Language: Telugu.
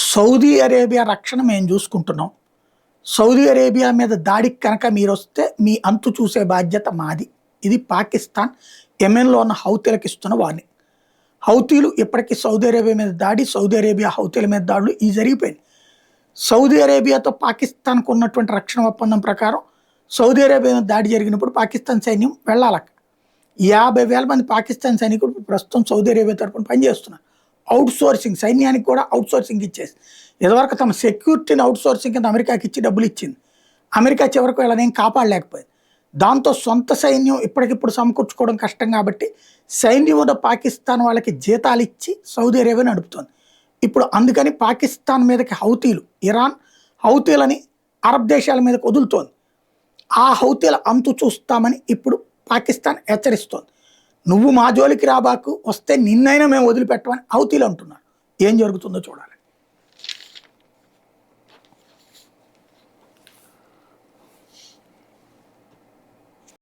సౌదీ అరేబియా రక్షణ మేము చూసుకుంటున్నాం. సౌదీ అరేబియా మీద దాడికి కనుక మీరొస్తే మీ అంతు చూసే బాధ్యత మాది. ఇది పాకిస్తాన్ యెమెన్‌లో ఉన్న హౌతీలకు ఇస్తున్న వార్నింగ్. హౌతీలు ఇప్పటికీ సౌదీ అరేబియా మీద దాడి, సౌదీ అరేబియా హౌతీల మీద దాడులు ఇవి జరిగిపోయినాయి. సౌదీ అరేబియాతో పాకిస్తాన్‌కు ఉన్నటువంటి రక్షణ ఒప్పందం ప్రకారం సౌదీ అరేబియా మీద దాడి జరిగినప్పుడు పాకిస్తాన్ సైన్యం వెళ్ళాలట. 50,000 మంది పాకిస్తాన్ సైనికులు ప్రస్తుతం సౌదీ అరేబియా తరపున పనిచేస్తున్నారు. అవుట్ సోర్సింగ్ సైన్యానికి కూడా అవుట్ సోర్సింగ్ ఇచ్చేసి ఇదివరకు తమ సెక్యూరిటీని అవుట్ సోర్సింగ్ కింద అమెరికాకి ఇచ్చి డబ్బులు ఇచ్చింది. అమెరికా చివరకు వీళ్ళనేం కాపాడలేకపోయింది. దాంతో సొంత సైన్యం ఇప్పటికిప్పుడు సమకూర్చుకోవడం కష్టం కాబట్టి సైన్యంలో పాకిస్తాన్ వాళ్ళకి జీతాలు ఇచ్చి సౌదీ అరేబియా నడుపుతోంది. ఇప్పుడు అందుకని పాకిస్తాన్ మీదకి హౌతీలు, ఇరాన్ హౌతీలని అరబ్ దేశాల మీదకి వదులుతోంది. ఆ హౌతీల అంతు చూస్తామని ఇప్పుడు పాకిస్తాన్ హెచ్చరిస్తోంది. నువ్వు మా జోలికి రాబాకు, వస్తే నిన్నైనా మేము వదిలిపెట్టమని హౌతీలు అంటున్నారు. ఏం జరుగుతుందో చూడాలి.